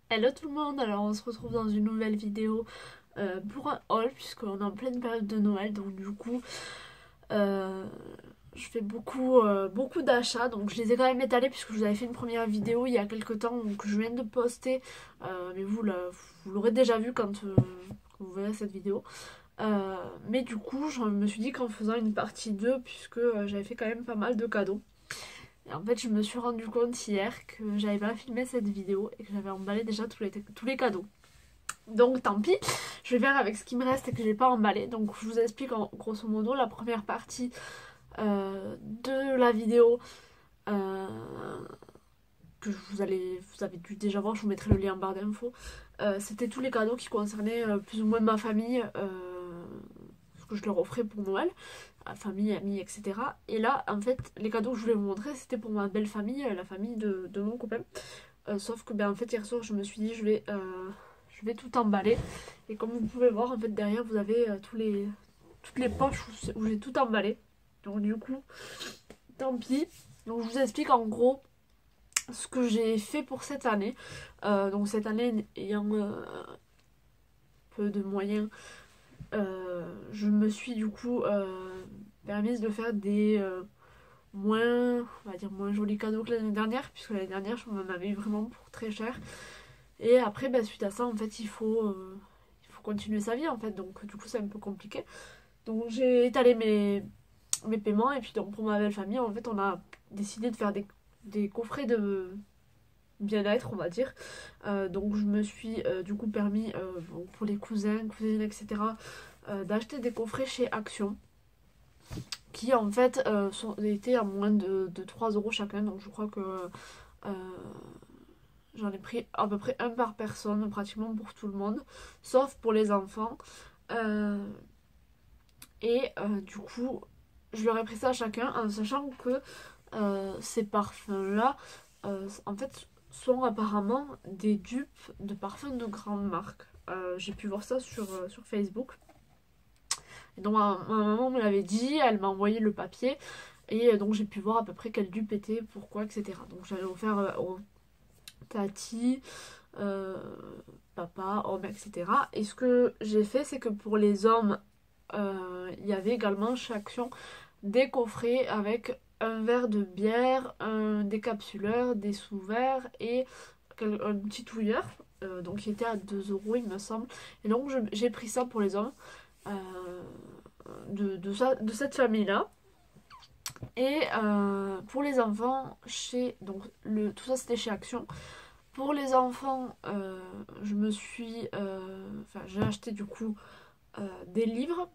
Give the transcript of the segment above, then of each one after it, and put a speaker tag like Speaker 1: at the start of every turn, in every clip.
Speaker 1: Hello tout le monde, alors on se retrouve dans une nouvelle vidéo pour un haul puisqu'on est en pleine période de Noël, donc du coup euh, je fais beaucoup d'achats, donc je les ai quand même étalés puisque je vous avais fait une première vidéo il y a quelques temps que je viens de poster, mais vous l'aurez déjà vu quand vous verrez cette vidéo. Mais du coup je me suis dit qu'en faisant une partie 2 puisque j'avais fait quand même pas mal de cadeaux. Et en fait, je me suis rendu compte hier que j'avais pas filmé cette vidéo et que j'avais emballé déjà tous les cadeaux. Donc tant pis, je vais faire avec ce qui me reste et que j'ai pas emballé. Donc je vous explique en grosso modo la première partie de la vidéo euh, que vous avez dû déjà voir, je vous mettrai le lien en barre d'infos. C'était tous les cadeaux qui concernaient plus ou moins ma famille, ce que je leur offrais pour Noël, famille, amis, etc. Et là, en fait, les cadeaux que je voulais vous montrer, c'était pour ma belle famille, la famille de mon copain. Sauf que ben en fait hier soir je me suis dit je vais tout emballer. Et comme vous pouvez voir en fait derrière vous avez toutes les poches où j'ai tout emballé. Donc du coup tant pis. Donc je vous explique en gros ce que j'ai fait pour cette année. Donc cette année ayant peu de moyens, je me suis du coup permise de faire des on va dire moins jolis cadeaux que l'année dernière, puisque l'année dernière je m'en avais eu vraiment pour très cher. Et après, bah, suite à ça, en fait, il faut continuer sa vie, en fait. Donc, du coup, c'est un peu compliqué. Donc, j'ai étalé mes paiements. Et puis, donc, pour ma belle famille, en fait, on a décidé de faire des coffrets de bien-être, on va dire. Donc, je me suis du coup permis, bon, pour les cousins, cousines, etc., d'acheter des coffrets chez Action. Qui, en fait, étaient à moins de 3 euros chacun. Donc, je crois que euh, j'en ai pris à peu près un par personne, pratiquement pour tout le monde, sauf pour les enfants. Euh, du coup, je leur ai pris ça à chacun, en sachant que ces parfums-là, en fait, sont apparemment des dupes de parfums de grandes marques. J'ai pu voir ça sur Facebook. Et donc ma maman me l'avait dit, elle m'a envoyé le papier, et donc j'ai pu voir à peu près quelle dupe était, pourquoi, etc. Donc j'avais offert aux Tati, euh, papa, homme, etc. Et ce que j'ai fait, c'est que pour les hommes, il y avait également chez Action des coffrets avec un verre de bière, un décapsuleur, des sous-verts et un petit touilleur. Donc il était à 2 euros, il me semble. Et donc j'ai pris ça pour les hommes euh, de cette famille-là. Et pour les enfants, tout ça c'était chez Action. Pour les enfants, j'ai acheté du coup des livres.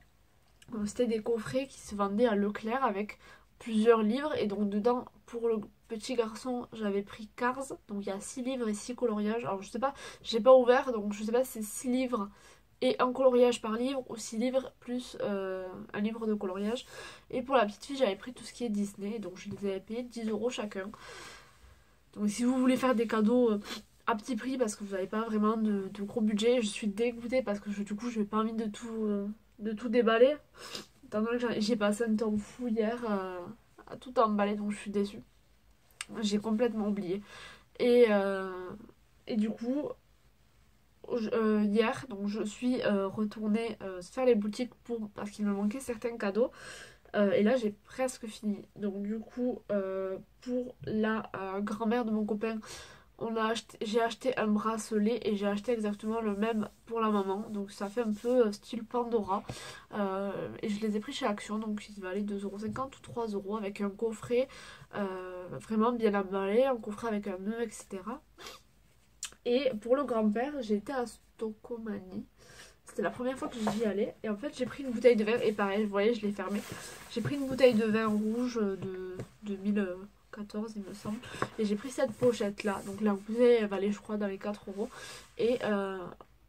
Speaker 1: C'était des coffrets qui se vendaient à Leclerc avec plusieurs livres. Et donc dedans, pour le petit garçon, j'avais pris Cars. Donc il y a 6 livres et 6 coloriages. Alors je sais pas, j'ai pas ouvert, donc je sais pas si c'est 6 livres et un coloriage par livre ou 6 livres plus un livre de coloriage. Et pour la petite fille, j'avais pris tout ce qui est Disney. Donc je les avais payés 10 euros chacun. Donc si vous voulez faire des cadeaux à petit prix parce que vous n'avez pas vraiment de gros budget, je suis dégoûtée parce que du coup je n'ai pas envie de tout déballer. Étant donné que j'ai passé un temps fou hier à tout emballer, donc je suis déçue. J'ai complètement oublié. Et, euh, et du coup, hier, donc je suis retournée faire les boutiques parce qu'il me manquait certains cadeaux. Et là, j'ai presque fini. Donc du coup, pour la grand-mère de mon copain, j'ai acheté un bracelet et j'ai acheté exactement le même pour la maman. Donc ça fait un peu style Pandora. Et je les ai pris chez Action, donc ils valaient 2,50 € ou 3 € avec un coffret vraiment bien emballé, un coffret avec un nœud, etc. Et pour le grand-père, j'ai été à Stocomanie. C'était la première fois que j'y allais. Et en fait, j'ai pris une bouteille de vin. Et pareil, vous voyez, je l'ai fermée. J'ai pris une bouteille de vin rouge de 2014, il me semble. Et j'ai pris cette pochette-là. Donc la bouteille, elle valait, je crois, dans les 4 €. Et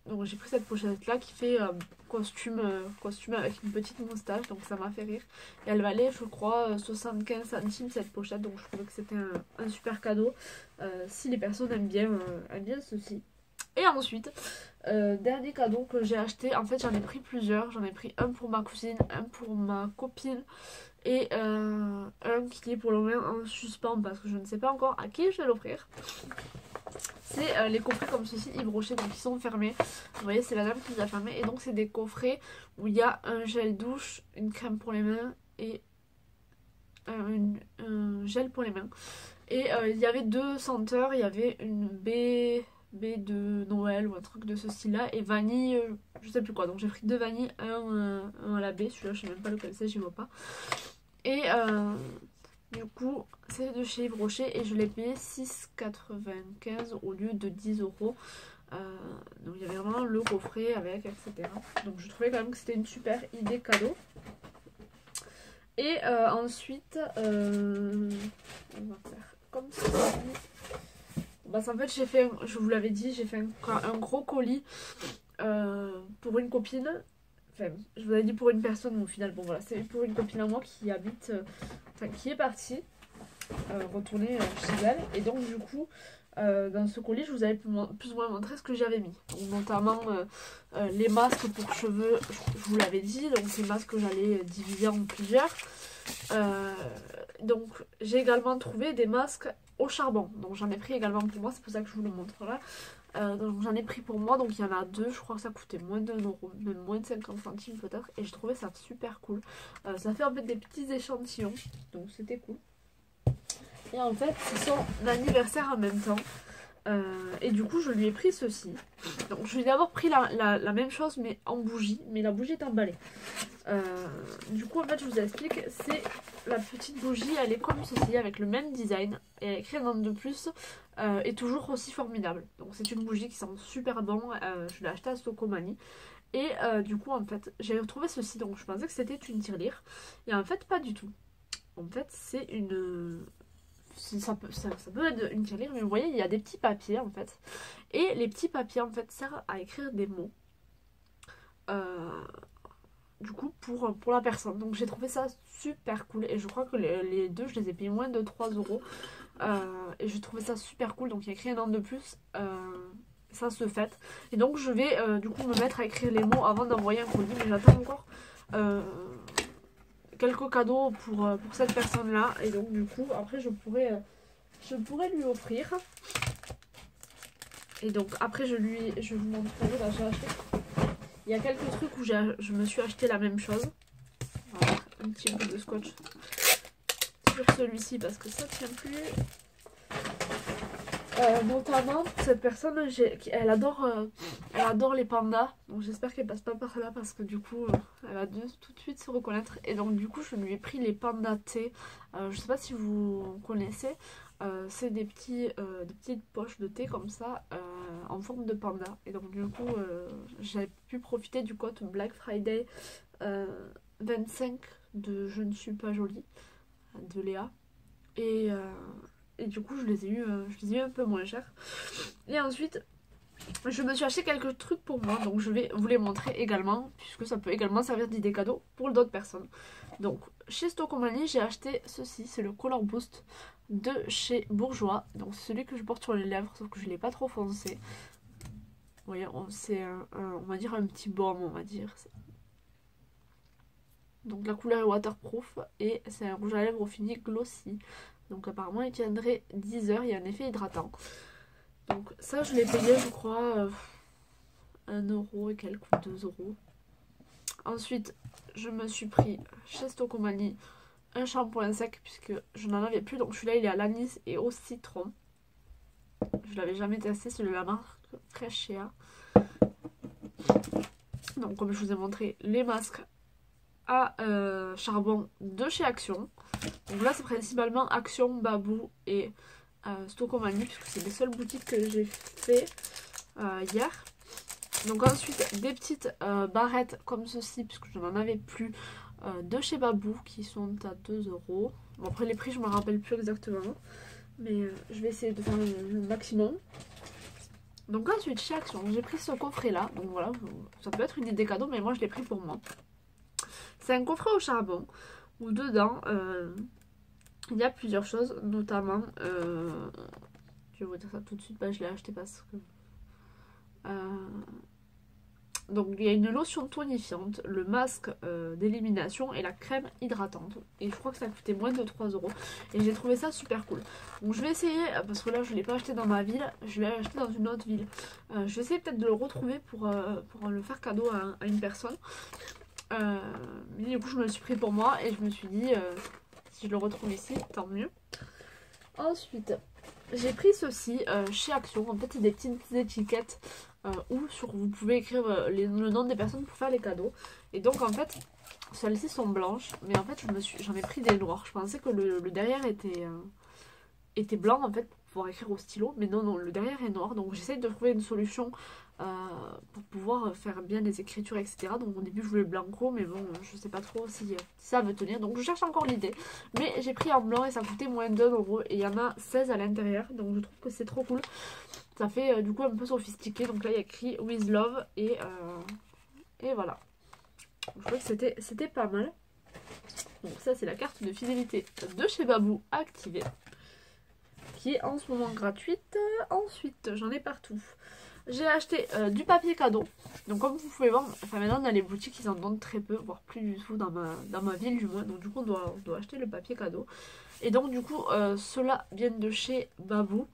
Speaker 1: donc j'ai pris cette pochette-là qui fait costume avec une petite moustache. Donc ça m'a fait rire. Et elle valait, je crois, 75 centimes cette pochette. Donc je trouvais que c'était un super cadeau. Si les personnes aiment bien ceci. Et ensuite, dernier cadeau que j'ai acheté, en fait j'en ai pris plusieurs. J'en ai pris un pour ma cousine, un pour ma copine et un qui est pour le moment en suspens parce que je ne sais pas encore à qui je vais l'offrir. C'est c'est les coffrets comme ceci, Yves Rocher, donc ils sont fermés. Vous voyez, c'est la dame qui les a fermés. Et donc c'est des coffrets où il y a un gel douche, une crème pour les mains et un gel pour les mains. Et il y avait 2 senteurs, il y avait une B de Noël ou un truc de ce style là, et vanille, je sais plus quoi. Donc j'ai pris 2 vanilles, un à la baie, celui-là je sais même pas lequel c'est, j'y vois pas. Et du coup c'est de chez Yves Rocher et je l'ai payé 6,95 au lieu de 10 euros. Donc il y avait vraiment le coffret avec, etc. Donc je trouvais quand même que c'était une super idée cadeau. Et ensuite, on va faire comme ça. Bah, en fait, j'ai fait, je vous l'avais dit, j'ai fait un gros colis pour une copine. Enfin, je vous avais dit pour une personne, mais au final, bon voilà, c'est pour une copine à moi qui habite, enfin qui est partie, retourner chez elle. Et donc, du coup, dans ce colis, je vous avais plus ou moins montré ce que j'avais mis. Donc, notamment les masques pour cheveux, je vous l'avais dit. Donc, ces masques, j'allais diviser en plusieurs. Donc, j'ai également trouvé des masques au charbon. Donc, j'en ai pris également pour moi. C'est pour ça que je vous le montre là. Donc, j'en ai pris pour moi. Donc, il y en a 2. Je crois que ça coûtait moins d'1 euro, même moins de 50 centimes peut-être. Et j'ai trouvé ça super cool. Ça fait en fait des petits échantillons. Donc, c'était cool. Et en fait, c'est son anniversaire en même temps. Et du coup, je lui ai pris ceci. Donc, je lui ai d'abord pris la même chose, mais en bougie. Mais la bougie est emballée. Du coup, en fait, je vous explique. C'est la petite bougie, elle est comme ceci, avec le même design. Et elle est écrite en de plus. Et toujours aussi formidable. Donc, c'est une bougie qui sent super bon. Je l'ai achetée à Stocomanie. Et du coup, en fait, j'ai retrouvé ceci. Donc, je pensais que c'était une tirelire. Et en fait, pas du tout. En fait, c'est une... Ça peut être une tirelire, mais vous voyez, il y a des petits papiers en fait. Et les petits papiers en fait servent à écrire des mots. Du coup, pour la personne. Donc j'ai trouvé ça super cool. Et je crois que les deux, je les ai payés moins de 3 euros. Et j'ai trouvé ça super cool. Donc il y a écrit un an de plus. Ça se fait. Et donc je vais du coup me mettre à écrire les mots avant d'envoyer un colis. Mais j'attends encore quelques cadeaux pour cette personne là, et donc du coup après je pourrais lui offrir. Et donc après je vous montrerai là, j'ai acheté, il y a quelques trucs où je me suis acheté la même chose. On va mettre un petit peu de scotch sur celui-ci parce que ça tient plus. Notamment pour cette personne, elle adore les pandas, donc j'espère qu'elle passe pas par là parce que du coup elle va tout de suite se reconnaître. Et donc du coup je lui ai pris les pandas thé. Je sais pas si vous connaissez, c'est des petites poches de thé comme ça en forme de panda. Et donc du coup j'ai pu profiter du code Black Friday 25 de Je ne suis pas jolie de Léa. Et du coup je les ai eu un peu moins cher. Et ensuite je me suis acheté quelques trucs pour moi, donc je vais vous les montrer également, puisque ça peut également servir d'idée cadeau pour d'autres personnes. Donc chez Stocomanie j'ai acheté ceci, c'est le Color Boost de chez Bourjois. Donc c'est celui que je porte sur les lèvres, sauf que je ne l'ai pas trop foncé. Vous voyez, c'est on va dire un petit baume, on va dire. Donc la couleur est waterproof et c'est un rouge à lèvres au fini glossy. Donc apparemment il tiendrait 10 heures, il y a un effet hydratant. Donc ça je l'ai payé je crois 1 euro et quelques, 2 euros. Ensuite je me suis pris chez Stocomanie un shampoing sec puisque je n'en avais plus. Donc celui-là il est à l'anis et au citron. Je l'avais jamais testé, c'est de la marque Freshea. Donc comme je vous ai montré les masques à charbon de chez Action. Donc là c'est principalement Action, Babou et Stocomanie puisque c'est les seules boutiques que j'ai fait hier. Donc ensuite des petites barrettes comme ceci puisque je n'en avais plus de chez Babou qui sont à 2 euros. Bon après les prix je ne me rappelle plus exactement, mais je vais essayer de faire le maximum. Donc ensuite chez Action j'ai pris ce coffret là, donc voilà, ça peut être une idée cadeau mais moi je l'ai pris pour moi. C'est un coffret au charbon où dedans il y a plusieurs choses, notamment je vais vous dire ça tout de suite, je l'ai acheté parce que Donc il y a une lotion tonifiante, le masque d'élimination et la crème hydratante. Et je crois que ça coûtait moins de 3 euros. Et j'ai trouvé ça super cool. Donc je vais essayer, parce que là je ne l'ai pas acheté dans ma ville, je l'ai acheté dans une autre ville. Je vais essayer peut-être de le retrouver pour le faire cadeau à une personne. Mais du coup je me le suis pris pour moi et je me suis dit, si je le retrouve ici, tant mieux. Ensuite, j'ai pris ceci chez Action. En fait, c'est des petites étiquettes où vous pouvez écrire le nom des personnes pour faire les cadeaux. Et donc, en fait, celles-ci sont blanches. Mais en fait, j'en ai pris des noires. Je pensais que le derrière était blanc, en fait, pour pouvoir écrire au stylo. Mais non, non, le derrière est noir. Donc, j'essaye de trouver une solution pour pouvoir faire bien les écritures, etc. Donc, au début, je voulais le blanco. Mais bon, je sais pas trop si ça veut tenir. Donc, je cherche encore l'idée. Mais j'ai pris en blanc et ça coûtait moins de 2 euros. Et il y en a 16 à l'intérieur. Donc, je trouve que c'est trop cool. Ça fait du coup un peu sophistiqué. Donc là, il y a écrit With Love. Et voilà. Donc, je trouvais que c'était pas mal. Donc ça, c'est la carte de fidélité de chez Babou activée, qui est en ce moment gratuite. Ensuite, j'en ai partout. J'ai acheté du papier cadeau. Donc comme vous pouvez voir, enfin maintenant dans les boutiques ils en donnent très peu, voire plus du tout dans ma ville du moins. Donc du coup on doit acheter le papier cadeau. Et donc du coup ceux-là viennent de chez Babou.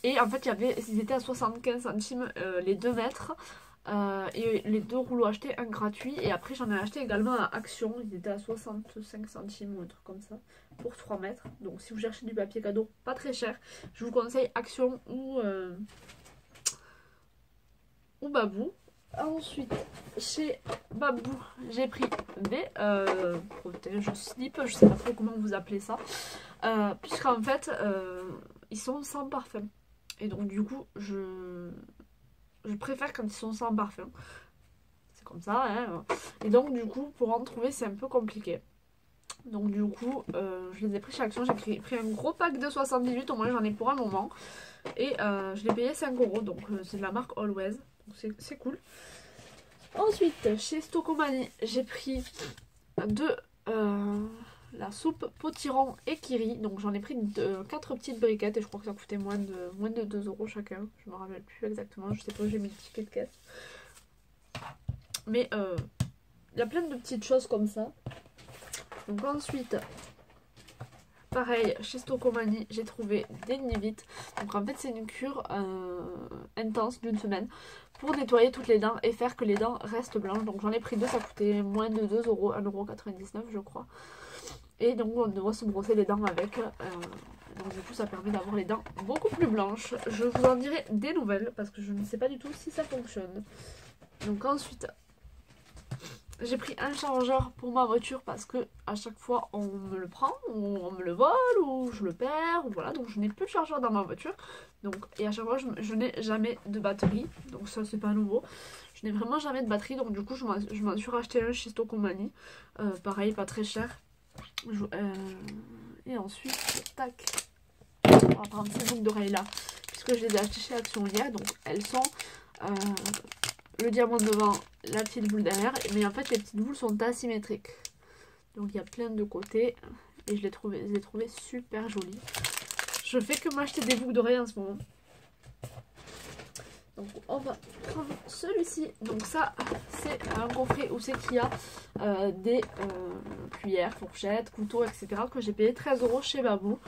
Speaker 1: Et en fait ils étaient à 75 centimes les 2 mètres. Et les 2 rouleaux achetés, un gratuit. Et après j'en ai acheté également à Action. Ils étaient à 65 centimes ou un truc comme ça pour 3 mètres. Donc si vous cherchez du papier cadeau pas très cher, je vous conseille Action ou Babou. Ensuite, chez Babou, j'ai pris des protège slip, je sais pas trop comment vous appelez ça, puisqu'en fait, ils sont sans parfum. Et donc du coup, je préfère quand ils sont sans parfum. C'est comme ça, hein. Et donc du coup, pour en trouver, c'est un peu compliqué. Donc du coup, je les ai pris chez Action. J'ai pris un gros pack de 78, au moins j'en ai pour un moment. Et je l'ai payé 5 euros, donc c'est de la marque Always. C'est cool. Ensuite, chez Stocomanie, j'ai pris la soupe potiron et kiri. Donc j'en ai pris 4 petites briquettes et je crois que ça coûtait moins de 2 euros chacun. Je me rappelle plus exactement, je sais pas où j'ai mis le ticket de caisse. Mais il y a plein de petites choses comme ça. Donc ensuite, pareil, chez Stocomanie, j'ai trouvé des Nivit. Donc en fait, c'est une cure intense d'une semaine pour nettoyer toutes les dents et faire que les dents restent blanches. Donc j'en ai pris 2, ça coûtait moins de 2 euros, 1,99 € je crois. Et donc on doit se brosser les dents avec. Donc du coup, ça permet d'avoir les dents beaucoup plus blanches. Je vous en dirai des nouvelles parce que je ne sais pas du tout si ça fonctionne. Donc ensuite, j'ai pris un chargeur pour ma voiture parce que à chaque fois on me le prend, ou on me le vole, ou je le perds, ou voilà. Donc je n'ai plus de chargeur dans ma voiture. Donc, et à chaque fois je n'ai jamais de batterie. Donc ça c'est pas nouveau. Je n'ai vraiment jamais de batterie. Donc du coup je m'en suis racheté un chez Stocomanie. Pareil, pas très cher. Et ensuite, tac. On va prendre ces boucles d'oreilles là. Puisque je les ai achetées chez Action hier. Donc elles sont... le diamant devant, la petite boule derrière, mais en fait les petites boules sont asymétriques. Donc il y a plein de côtés et je les ai trouvées super jolies. Je fais que m'acheter des boucles d'oreilles en ce moment. Donc on va prendre celui-ci. Donc ça c'est un coffret où c'est qu'il y a des cuillères, fourchettes, couteaux, etc. que j'ai payé 13 € chez Babou.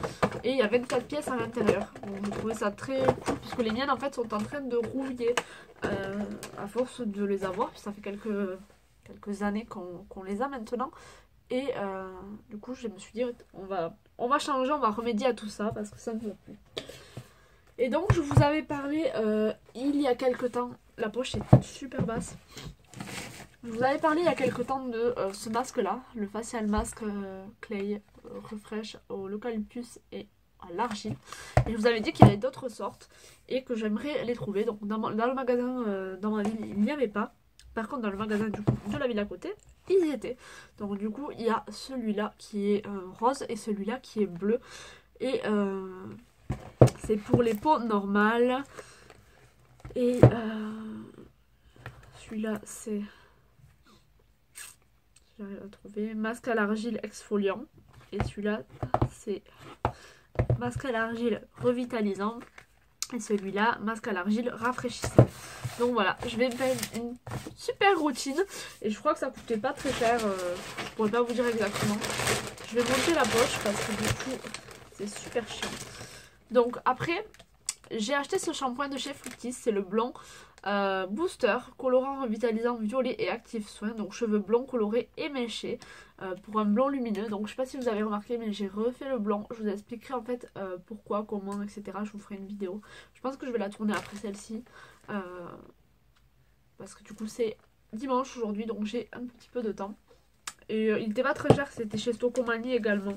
Speaker 1: Et il y a 24 pièces à l'intérieur. Donc j'ai trouvé ça très cool puisque les miennes en fait sont en train de rouiller à force de les avoir. Puis ça fait quelques années qu'on les a maintenant. Et du coup je me suis dit on va changer, on va remédier à tout ça parce que ça ne va plus. Et donc je vous avais parlé il y a quelques temps, la poche est super basse. Je vous avais parlé il y a quelques temps de ce masque là, le facial mask clay refresh au l'eucalyptus et à l'argile. Et je vous avais dit qu'il y avait d'autres sortes et que j'aimerais les trouver. Donc dans le magasin dans ma ville il n'y avait pas. Par contre dans le magasin du coup, de la ville à côté, ils y étaient. Donc du coup il y a celui-là qui est rose et celui-là qui est bleu. Et c'est pour les peaux normales. Et celui-là c'est... J'arrive à trouver. Masque à l'argile exfoliant. Et celui-là c'est masque à l'argile revitalisant. Et celui-là, masque à l'argile rafraîchissant. Donc voilà, je vais faire une super routine. Et je crois que ça coûtait pas très cher. Je pourrais pas vous dire exactement. Je vais monter la poche parce que du coup, c'est super chiant. Donc après, j'ai acheté ce shampoing de chez Fructis. C'est le blond booster, colorant, revitalisant, violet et actif soin. Donc cheveux blonds, colorés et méchés. Pour un blond lumineux. Donc je sais pas si vous avez remarqué, mais j'ai refait le blanc. Je vous expliquerai en fait pourquoi, comment, etc. Je vous ferai une vidéo. Je pense que je vais la tourner après celle-ci. Parce que du coup c'est dimanche aujourd'hui, donc j'ai un petit peu de temps. Et il n'était pas très cher, c'était chez Stocomanie également.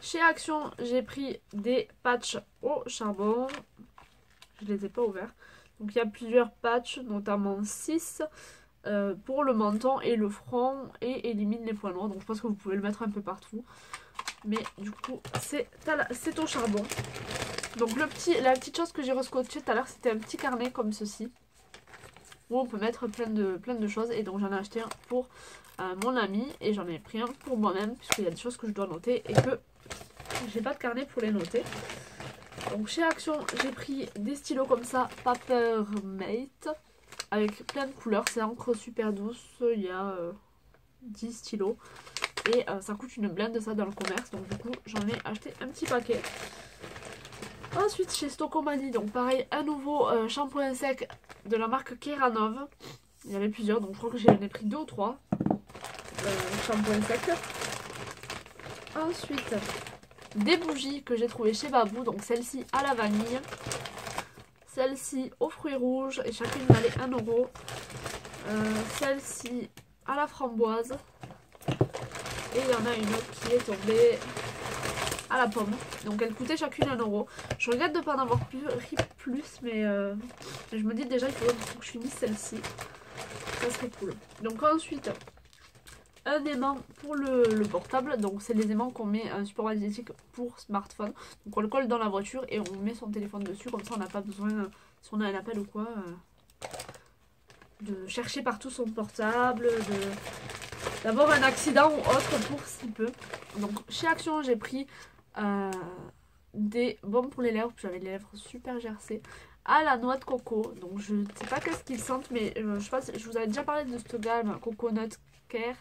Speaker 1: Chez Action, j'ai pris des patchs au charbon. Je les ai pas ouverts. Donc il y a plusieurs patchs, notamment 6 pour le menton et le front et élimine les points noirs. Donc je pense que vous pouvez le mettre un peu partout. Mais du coup c'est au charbon. Donc la petite chose que j'ai rescotché tout à l'heure, c'était un petit carnet comme ceci. Où on peut mettre plein de choses. Et donc j'en ai acheté un pour mon ami. Et j'en ai pris un pour moi-même. Puisqu'il y a des choses que je dois noter et que j'ai pas de carnet pour les noter. Donc chez Action, j'ai pris des stylos comme ça, Papermate, avec plein de couleurs. C'est encre super douce, il y a 10 stylos. Et ça coûte une blinde de ça dans le commerce. Donc du coup, j'en ai acheté un petit paquet. Ensuite, chez Stocomanie, donc pareil, un nouveau shampoing sec de la marque Keranov. Il y avait plusieurs, donc je crois que j'en ai pris 2 ou 3 shampoings secs. Ensuite, des bougies que j'ai trouvées chez Babou, donc celle-ci à la vanille, celle-ci aux fruits rouges et chacune valait 1 €, celle-ci à la framboise et il y en a une autre qui est tombée à la pomme, donc elles coûtaient chacune 1 €. Je regrette de ne pas en avoir pris plus, mais je me dis déjà il faut que je finisse celle-ci, ça serait cool. Donc ensuite, un aimant pour le portable, donc c'est les aimants qu'on met un support magnétique pour smartphone, donc on le colle dans la voiture et on met son téléphone dessus, comme ça on n'a pas besoin, si on a un appel ou quoi, de chercher partout son portable, d'avoir un accident ou autre pour si peu. Donc chez Action j'ai pris des baumes pour les lèvres, j'avais les lèvres super gercées, à la noix de coco, donc je ne sais pas qu'est-ce qu'ils sentent, mais je sais pas, je vous avais déjà parlé de ce gamme Coconut Care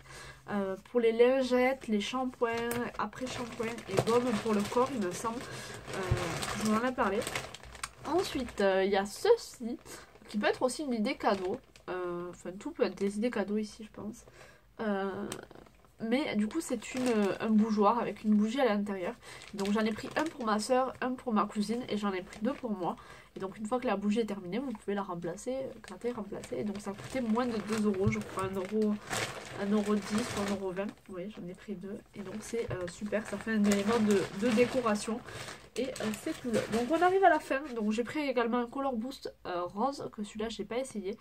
Speaker 1: pour les lingettes, les shampoings, après shampoing et baume pour le corps, il me semble, je vous en ai parlé. Ensuite il y a ceci qui peut être aussi une idée cadeau, enfin tout peut être des idées cadeaux ici je pense, mais du coup c'est un bougeoir avec une bougie à l'intérieur. Donc j'en ai pris un pour ma soeur, un pour ma cousine et j'en ai pris 2 pour moi. Et donc une fois que la bougie est terminée, vous pouvez la remplacer, gratter, remplacer. Et donc ça coûtait moins de 2 €, je crois 1,10 € ou 1,20 €. Oui, j'en ai pris 2. Et donc c'est super, ça fait un élément de décoration. Et c'est cool. Donc on arrive à la fin. Donc j'ai pris également un Color Boost rose, que celui-là je n'ai pas essayé.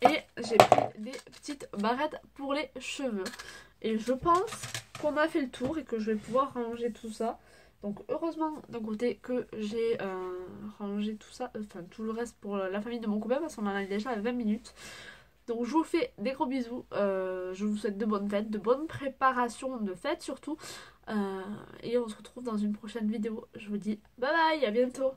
Speaker 1: Et j'ai pris des petites barrettes pour les cheveux. Et je pense qu'on a fait le tour et que je vais pouvoir ranger tout ça. Donc heureusement d'un côté que j'ai rangé tout ça, enfin tout le reste pour la famille de mon copain parce qu'on en a déjà à 20 minutes. Donc je vous fais des gros bisous, je vous souhaite de bonnes fêtes, de bonnes préparations de fêtes surtout. Et on se retrouve dans une prochaine vidéo. Je vous dis bye bye, à bientôt.